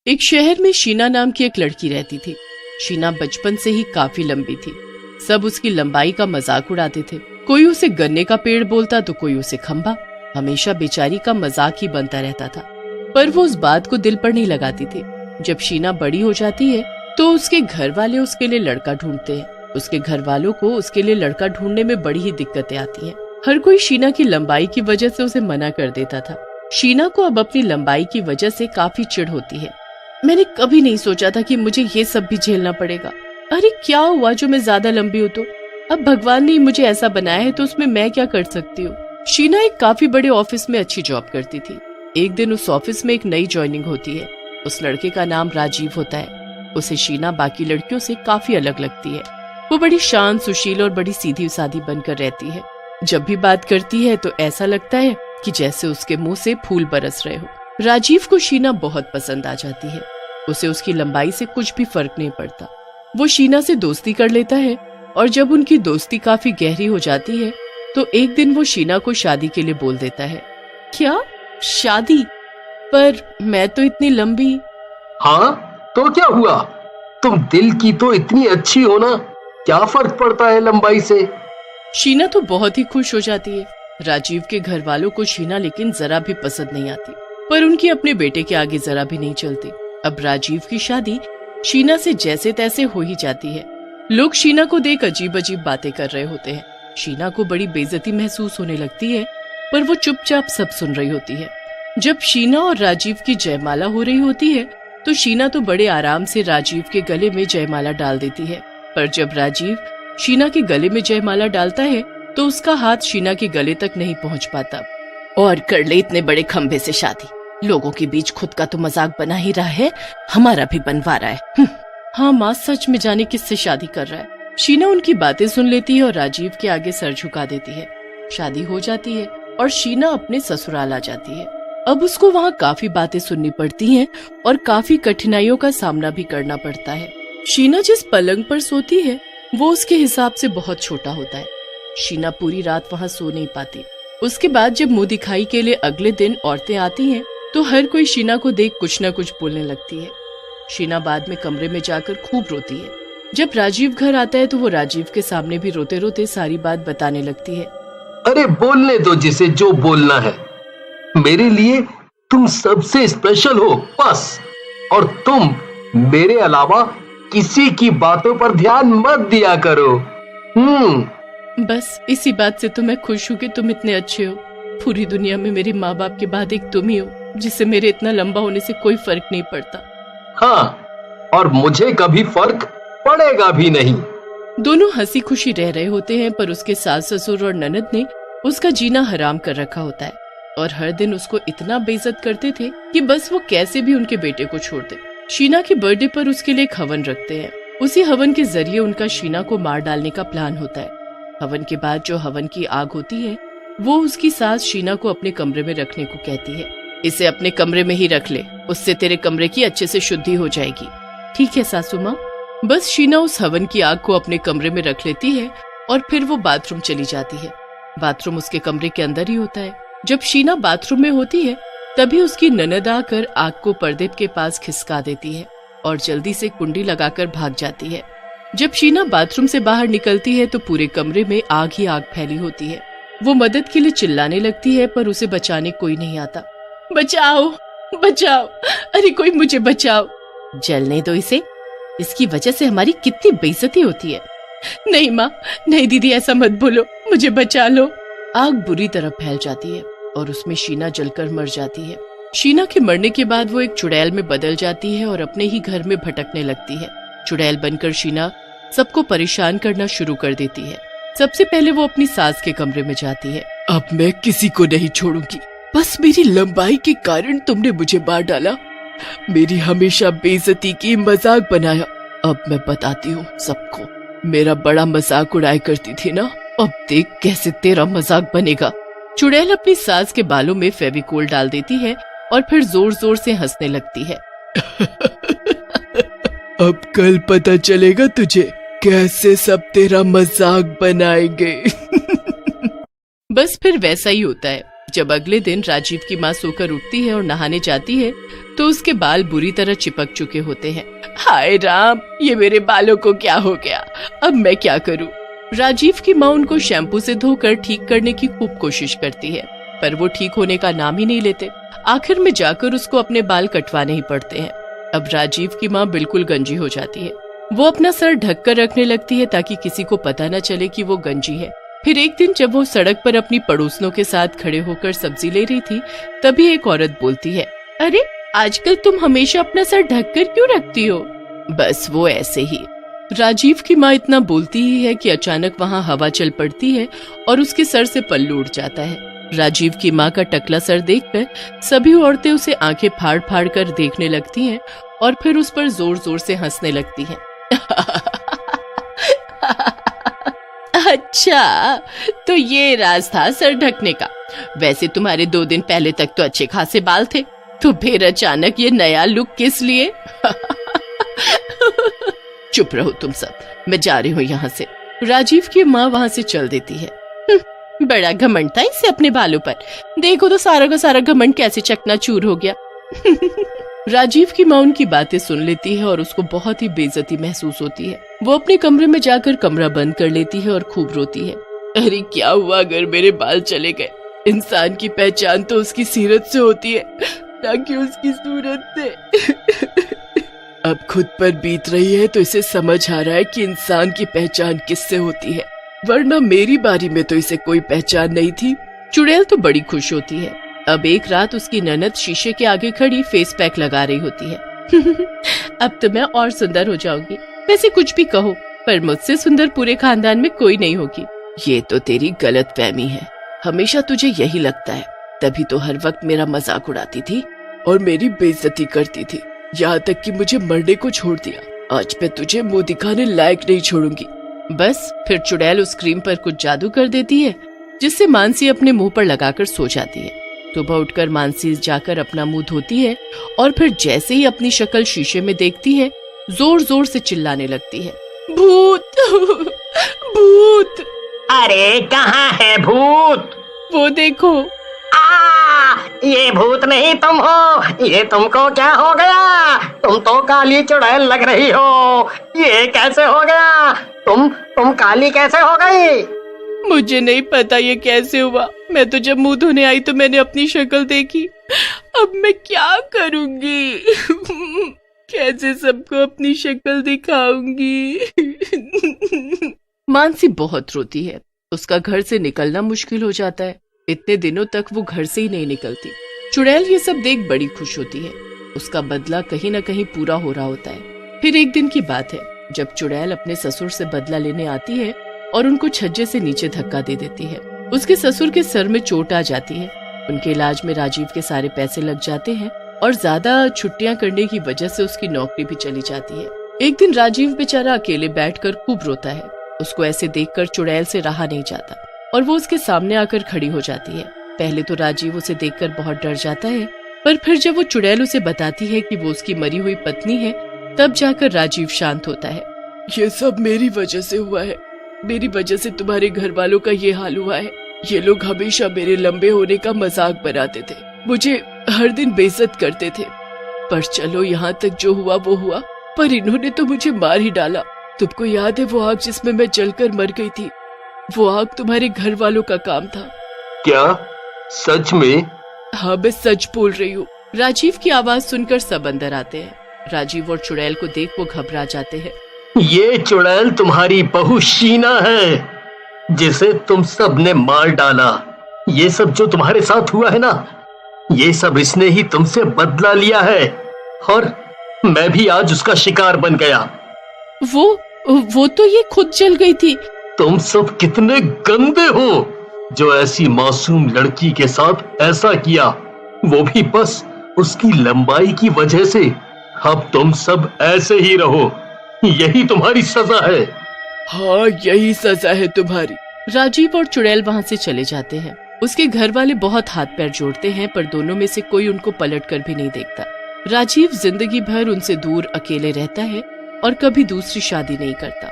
एक शहर में शीना नाम की एक लड़की रहती थी। शीना बचपन से ही काफी लंबी थी। सब उसकी लंबाई का मजाक उड़ाते थे। कोई उसे गन्ने का पेड़ बोलता तो कोई उसे खंभा। हमेशा बेचारी का मजाक ही बनता रहता था, पर वो उस बात को दिल पर नहीं लगाती थी। जब शीना बड़ी हो जाती है तो उसके घर वाले उसके लिए लड़का ढूंढते हैं। उसके घर वालों को उसके लिए लड़का ढूंढने में बड़ी ही दिक्कतें आती हैं। हर कोई शीना की लंबाई की वजह से उसे मना कर देता था। शीना को अब अपनी लंबाई की वजह से काफी चिढ़ होती है। मैंने कभी नहीं सोचा था कि मुझे ये सब भी झेलना पड़ेगा। अरे क्या हुआ जो मैं ज्यादा लंबी हूँ तो? अब भगवान ने मुझे ऐसा बनाया है तो उसमें मैं क्या कर सकती हूँ। शीना एक काफी बड़े ऑफिस में अच्छी जॉब करती थी। एक दिन उस ऑफिस में एक नई ज्वाइनिंग होती है। उस लड़के का नाम राजीव होता है। उसे शीना बाकी लड़कियों से काफी अलग लगती है। वो बड़ी शांत, सुशील और बड़ी सीधी सादी बनकर रहती है। जब भी बात करती है तो ऐसा लगता है कि जैसे उसके मुंह से फूल बरस रहे हो। राजीव को शीना बहुत पसंद आ जाती है। उसे उसकी लंबाई से कुछ भी फर्क नहीं पड़ता। वो शीना से दोस्ती कर लेता है और जब उनकी दोस्ती काफी गहरी हो जाती है तो एक दिन वो शीना को शादी के लिए बोल देता है। क्या शादी? पर मैं तो इतनी लंबी। हाँ तो क्या हुआ, तुम दिल की तो इतनी अच्छी हो ना, क्या फर्क पड़ता है लंबाई से। शीना तो बहुत ही खुश हो जाती है। राजीव के घर वालों को शीना लेकिन जरा भी पसंद नहीं आती, पर उनकी अपने बेटे के आगे जरा भी नहीं चलती। अब राजीव की शादी शीना से जैसे तैसे हो ही जाती है। लोग शीना को देख अजीब अजीब बातें कर रहे होते हैं। शीना को बड़ी बेइज्जती महसूस होने लगती है, पर वो चुपचाप सब सुन रही होती है। जब शीना और राजीव की जयमाला हो रही होती है तो शीना तो बड़े आराम से राजीव के गले में जयमाला डाल देती है, पर जब राजीव शीना के गले में जयमाला डालता है तो उसका हाथ शीना के गले तक नहीं पहुंच पाता। और कर ले इतने बड़े खंबे से शादी, लोगों के बीच खुद का तो मजाक बना ही रहा है, हमारा भी बनवा रहा है। हाँ माँ, सच में जाने किससे शादी कर रहा है। शीना उनकी बातें सुन लेती है और राजीव के आगे सर झुका देती है। शादी हो जाती है और शीना अपने ससुराल आ जाती है। अब उसको वहाँ काफी बातें सुननी पड़ती हैं और काफी कठिनाइयों का सामना भी करना पड़ता है। शीना जिस पलंग पर सोती है वो उसके हिसाब से बहुत छोटा होता है। शीना पूरी रात वहाँ सो नहीं पाती। उसके बाद जब मुंह दिखाई के लिए अगले दिन औरतें आती हैं तो हर कोई शीना को देख कुछ न कुछ बोलने लगती है। शीना बाद में कमरे में जाकर खूब रोती है। जब राजीव घर आता है तो वो राजीव के सामने भी रोते रोते सारी बात बताने लगती है। अरे बोलने दो जिसे जो बोलना है, मेरे लिए तुम सबसे स्पेशल हो बस, और तुम मेरे अलावा किसी की बातों पर ध्यान मत दिया करो। बस इसी बात से तो मैं खुश हूँ कि तुम इतने अच्छे हो। पूरी दुनिया में मेरे माँ बाप के बाद एक तुम ही हो जिससे मेरे इतना लंबा होने से कोई फर्क नहीं पड़ता। हाँ, और मुझे कभी फर्क पड़ेगा भी नहीं। दोनों हंसी खुशी रह रहे होते हैं, पर उसके सास ससुर और ननद ने उसका जीना हराम कर रखा होता है और हर दिन उसको इतना बेइज्जत करते थे कि बस वो कैसे भी उनके बेटे को छोड़ दे। शीना के बर्थडे पर उसके लिए एक हवन रखते हैं। उसी हवन के जरिए उनका शीना को मार डालने का प्लान होता है। हवन के बाद जो हवन की आग होती है वो उसकी सास शीना को अपने कमरे में रखने को कहती है। इसे अपने कमरे में ही रख ले, उससे तेरे कमरे की अच्छे से शुद्धि हो जाएगी। ठीक है सासू माँ। बस शीना उस हवन की आग को अपने कमरे में रख लेती है और फिर वो बाथरूम चली जाती है। बाथरूम उसके कमरे के अंदर ही होता है। जब शीना बाथरूम में होती है तभी उसकी ननद आकर आग को पर्दे के पास खिसका देती है और जल्दी से कुंडी लगाकर भाग जाती है। जब शीना बाथरूम से बाहर निकलती है तो पूरे कमरे में आग ही आग फैली होती है। वो मदद के लिए चिल्लाने लगती है, पर उसे बचाने कोई नहीं आता। बचाओ बचाओ, अरे कोई मुझे बचाओ। जलने दो इसे, इसकी वजह से हमारी कितनी बेइज्जती होती है। नहीं माँ, नहीं दीदी, ऐसा मत बोलो, मुझे बचा लो। आग बुरी तरह फैल जाती है और उसमें शीना जलकर मर जाती है। शीना के मरने के बाद वो एक चुड़ैल में बदल जाती है और अपने ही घर में भटकने लगती है। चुड़ैल बनकर शीना सबको परेशान करना शुरू कर देती है। सबसे पहले वो अपनी सास के कमरे में जाती है। अब मैं किसी को नहीं छोड़ूंगी, बस मेरी लंबाई के कारण तुमने मुझे मार डाला, मेरी हमेशा बेइज्जती की मजाक बनाया। अब मैं बताती हूँ सबको, मेरा बड़ा मजाक उड़ाया करती थी ना, अब देख कैसे तेरा मजाक बनेगा। चुड़ैल अपनी सास के बालों में फेविकोल डाल देती है और फिर जोर जोर से हंसने लगती है। अब कल पता चलेगा तुझे कैसे सब तेरा मजाक बनाएंगे। बस फिर वैसा ही होता है। जब अगले दिन राजीव की माँ सोकर उठती है और नहाने जाती है तो उसके बाल बुरी तरह चिपक चुके होते हैं। हाय राम, ये मेरे बालों को क्या हो गया, अब मैं क्या करूं? राजीव की माँ उनको शैम्पू से धोकर ठीक करने की खूब कोशिश करती है, पर वो ठीक होने का नाम ही नहीं लेते। आखिर में जाकर उसको अपने बाल कटवाने ही पड़ते हैं। अब राजीव की माँ बिल्कुल गंजी हो जाती है। वो अपना सर ढक कर रखने लगती है ताकि किसी को पता न चले कि वो गंजी है। फिर एक दिन जब वो सड़क पर अपनी पड़ोसनों के साथ खड़े होकर सब्जी ले रही थी, तभी एक औरत बोलती है, अरे आजकल तुम हमेशा अपना सर ढक कर क्यों रखती हो? बस वो ऐसे ही। राजीव की माँ इतना बोलती ही है कि अचानक वहाँ हवा चल पड़ती है और उसके सर से पल्लू उड़ जाता है। राजीव की माँ का टकला सर देखकर सभी औरतें उसे आंखें फाड़ फाड़ कर देखने लगती हैं और फिर उस पर जोर जोर से हंसने लगती हैं। अच्छा, तो ये राज था सर ढकने का। वैसे तुम्हारे 2 दिन पहले तक तो अच्छे खासे बाल थे, तो फिर अचानक ये नया लुक किस लिए? चुप रहो तुम सब, मैं जा रही हूँ यहाँ से। राजीव की माँ वहाँ से चल देती है। बड़ा घमंड था इससे अपने बालों पर, देखो तो सारा का सारा घमंड कैसे चकनाचूर हो गया। राजीव की माँ उनकी बातें सुन लेती है और उसको बहुत ही बेइज्जती महसूस होती है। वो अपने कमरे में जाकर कमरा बंद कर लेती है और खूब रोती है। अरे क्या हुआ अगर मेरे बाल चले गए? इंसान की पहचान तो उसकी सीरत से होती है, ना कि उसकी सूरत से। अब खुद पर बीत रही है तो इसे समझ आ रहा है कि इंसान की पहचान किससे होती है, वरना मेरी बारी में तो इसे कोई पहचान नहीं थी। चुड़ैल तो बड़ी खुश होती है। अब एक रात उसकी ननद शीशे के आगे खड़ी फेस पैक लगा रही होती है। अब तो मैं और सुंदर हो जाऊंगी। वैसे कुछ भी कहो, पर मुझसे सुंदर पूरे खानदान में कोई नहीं होगी। ये तो तेरी गलतफहमी है, हमेशा तुझे यही लगता है, तभी तो हर वक्त मेरा मजाक उड़ाती थी और मेरी बेइज्जती करती थी, यहाँ तक कि मुझे मरने को छोड़ दिया। आज मैं तुझे मुंह दिखाने लायक नहीं छोड़ूंगी। बस फिर चुड़ैल उस क्रीम पर कुछ जादू कर देती है, जिससे मानसी अपने मुंह पर लगाकर सो जाती है। सुबह उठकर मानसी जाकर अपना मुंह धोती है और फिर जैसे ही अपनी शक्ल शीशे में देखती है, जोर जोर से चिल्लाने लगती है, भूत भूत। अरे कहाँ है भूत? वो देखो। ये भूत नहीं तुम हो, ये तुमको क्या हो गया? तुम तो काली चुड़ैल लग रही हो, ये कैसे हो गया? तुम काली कैसे हो गई? मुझे नहीं पता ये कैसे हुआ, मैं तो जब मुंह धोने आई तो मैंने अपनी शक्ल देखी। अब मैं क्या करूंगी? कैसे सबको अपनी शक्ल दिखाऊंगी? मानसी बहुत रोती है, उसका घर से निकलना मुश्किल हो जाता है। इतने दिनों तक वो घर से ही नहीं निकलती। चुड़ैल ये सब देख बड़ी खुश होती है, उसका बदला कहीं न कहीं पूरा हो रहा होता है। फिर एक दिन की बात है जब चुड़ैल अपने ससुर से बदला लेने आती है और उनको छज्जे से नीचे धक्का दे देती है। उसके ससुर के सर में चोट आ जाती है। उनके इलाज में राजीव के सारे पैसे लग जाते हैं और ज्यादा छुट्टियां करने की वजह से उसकी नौकरी भी चली जाती है। एक दिन राजीव बेचारा अकेले बैठकर खूब रोता है। उसको ऐसे देखकर चुड़ैल से रहा नहीं जाता और वो उसके सामने आकर खड़ी हो जाती है। पहले तो राजीव उसे देखकर बहुत डर जाता है, पर फिर जब वो चुड़ैल उसे बताती है कि वो उसकी मरी हुई पत्नी है, तब जाकर राजीव शांत होता है। ये सब मेरी वजह से हुआ है, मेरी वजह से तुम्हारे घर वालों का ये हाल हुआ है। ये लोग हमेशा मेरे लंबे होने का मजाक बनाते थे, मुझे हर दिन बेइज्जत करते थे, पर चलो यहाँ तक जो हुआ वो हुआ, पर इन्होंने तो मुझे मार ही डाला। तुमको याद है वो आग जिसमें मैं जलकर मर गई थी? वो आग तुम्हारे घर वालों का काम था। क्या सच में? हाँ, मैं सच बोल रही हूँ। राजीव की आवाज सुनकर सब अंदर आते हैं। राजीव और चुड़ैल को देख वो घबरा जाते हैं। ये चुड़ैल तुम्हारी बहू शीना है, जिसे तुम सब ने मार डाला। ये सब जो तुम्हारे साथ हुआ है ना, ये सब इसने ही तुमसे बदला लिया है और मैं भी आज उसका शिकार बन गया। वो तो ये खुद जल गई थी। तुम सब कितने गंदे हो जो ऐसी मासूम लड़की के साथ ऐसा किया, वो भी बस उसकी लंबाई की वजह से। अब तुम सब ऐसे ही रहो, यही तुम्हारी सजा है। हाँ, यही सजा है तुम्हारी। राजीव और चुड़ैल वहाँ से चले जाते हैं। उसके घर वाले बहुत हाथ पैर जोड़ते हैं, पर दोनों में से कोई उनको पलट कर भी नहीं देखता। राजीव जिंदगी भर उनसे दूर अकेले रहता है और कभी दूसरी शादी नहीं करता।